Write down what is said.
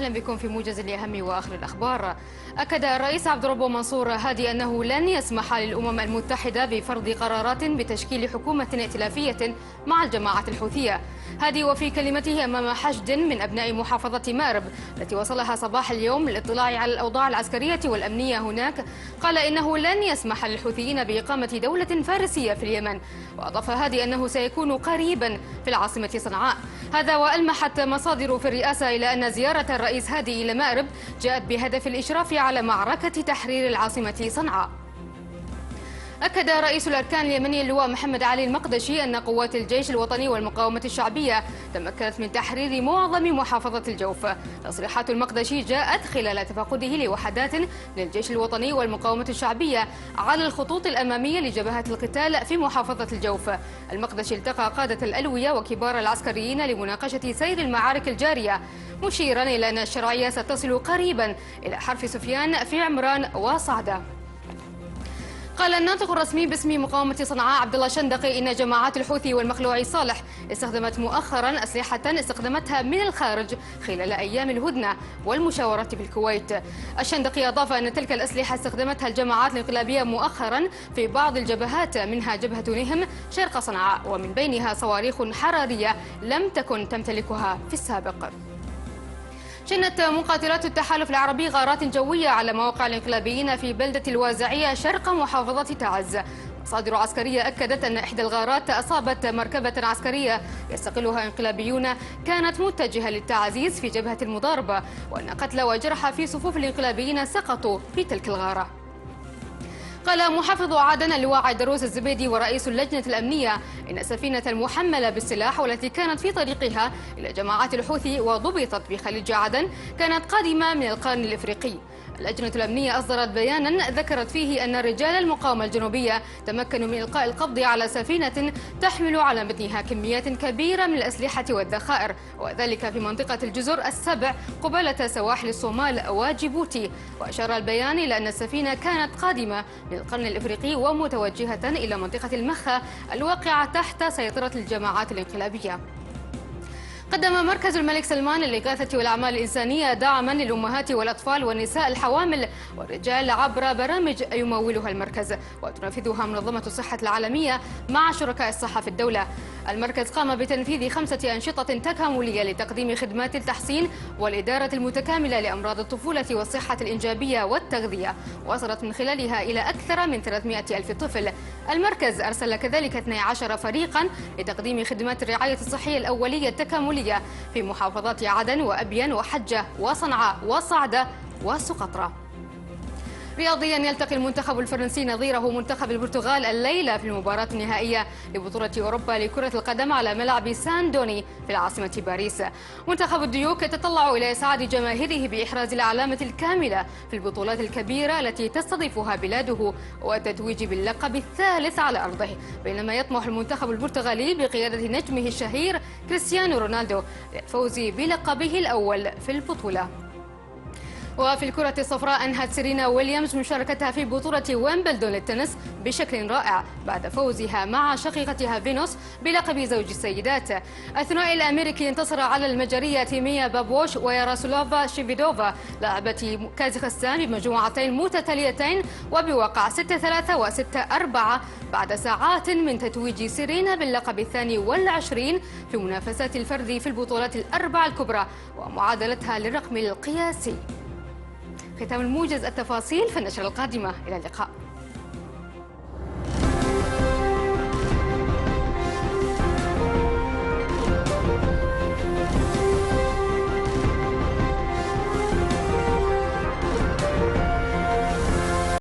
أهلا بكم في موجز لأهم وآخر الأخبار. أكد الرئيس عبد الرب منصور هادي أنه لن يسمح للأمم المتحدة بفرض قرارات بتشكيل حكومة ائتلافية مع الجماعة الحوثية. هادي وفي كلمته أمام حشد من أبناء محافظة مأرب التي وصلها صباح اليوم للاطلاع على الأوضاع العسكرية والأمنية هناك، قال إنه لن يسمح للحوثيين بإقامة دولة فارسية في اليمن. وأضاف هادي أنه سيكون قريبا في العاصمة صنعاء. هذا وألمحت مصادر في الرئاسة إلى أن زيارة الرئيس هادي إلى مأرب جاءت بهدف الإشراف على معركة تحرير العاصمة صنعاء. أكد رئيس الأركان اليمني اللواء محمد علي المقدشي أن قوات الجيش الوطني والمقاومة الشعبية تمكنت من تحرير معظم محافظة الجوف. تصريحات المقدشي جاءت خلال تفقده لوحدات للجيش الوطني والمقاومة الشعبية على الخطوط الأمامية لجبهة القتال في محافظة الجوف. المقدشي التقى قادة الألوية وكبار العسكريين لمناقشة سير المعارك الجارية، مشيرا إلى أن الشرعية ستصل قريبا إلى حرف سفيان في عمران وصعدة. قال الناطق الرسمي باسم مقاومة صنعاء عبد الله شندقي إن جماعات الحوثي والمخلوعي صالح استخدمت مؤخرا أسلحة استخدمتها من الخارج خلال أيام الهدنة والمشاورة في الكويت. الشندقي أضاف أن تلك الأسلحة استخدمتها الجماعات الانقلابية مؤخرا في بعض الجبهات، منها جبهة نهم شرق صنعاء، ومن بينها صواريخ حرارية لم تكن تمتلكها في السابق. شنت مقاتلات التحالف العربي غارات جوية على مواقع الانقلابيين في بلدة الوازعية شرق محافظة تعز. مصادر عسكرية أكدت أن إحدى الغارات أصابت مركبة عسكرية يستقلها انقلابيون كانت متجهة للتعزيز في جبهة المضاربة، وأن قتلى وجرحى في صفوف الانقلابيين سقطوا في تلك الغارة. قال محافظ عدن اللواء عيدروس الزبيدي ورئيس اللجنة الأمنية إن السفينة المحملة بالسلاح والتي كانت في طريقها إلى جماعات الحوثي وضبطت بخليج عدن كانت قادمة من القرن الإفريقي. اللجنة الأمنية أصدرت بيانا ذكرت فيه أن رجال المقاومة الجنوبية تمكنوا من إلقاء القبض على سفينة تحمل على متنها كميات كبيرة من الأسلحة والذخائر، وذلك في منطقة الجزر السبع قبالة سواحل الصومال وجيبوتي. وأشار البيان إلى أن السفينة كانت قادمة من القرن الإفريقي ومتوجهة إلى منطقة المخا الواقعة تحت سيطرة الجماعات الانقلابية. قدم مركز الملك سلمان للإغاثة والأعمال الإنسانية دعما للأمهات والأطفال والنساء الحوامل والرجال عبر برامج يمولها المركز وتنفذها منظمة الصحة العالمية مع شركاء الصحة في الدولة. المركز قام بتنفيذ 5 أنشطة تكاملية لتقديم خدمات التحصين والإدارة المتكاملة لأمراض الطفولة والصحة الإنجابية والتغذية، وصلت من خلالها إلى أكثر من 300 ألف طفل. المركز أرسل كذلك 12 فريقا لتقديم خدمات الرعاية الصحية الأولية التكاملية في محافظات عدن وأبين وحجة وصنعاء وصعدة وسقطرى. رياضيا يلتقي المنتخب الفرنسي نظيره منتخب البرتغال الليلة في المباراة النهائية لبطولة أوروبا لكرة القدم على ملعب سان دوني في العاصمة باريس. منتخب الديوك يتطلع إلى إسعاد جماهيره بإحراز العلامة الكاملة في البطولات الكبيرة التي تستضيفها بلاده والتتويج باللقب الثالث على أرضه، بينما يطمح المنتخب البرتغالي بقيادة نجمه الشهير كريستيانو رونالدو للفوز بلقبه الأول في البطولة. وفي الكرة الصفراء أنهت سيرينا ويليامز مشاركتها في بطولة ويمبلدون للتنس بشكل رائع بعد فوزها مع شقيقتها فينوس بلقب زوج السيدات. الثنائي الأمريكي انتصر على المجرية تيميا بابوش وياراسلوفا شيفيدوفا لاعبة كازاخستان بمجموعتين متتاليتين وبواقع 6-3 و6-4 بعد ساعات من تتويج سيرينا باللقب الثاني والعشرين في منافسات الفرد في البطولات الأربع الكبرى ومعادلتها للرقم القياسي. ختام الموجز، التفاصيل في النشرة القادمة. إلى اللقاء.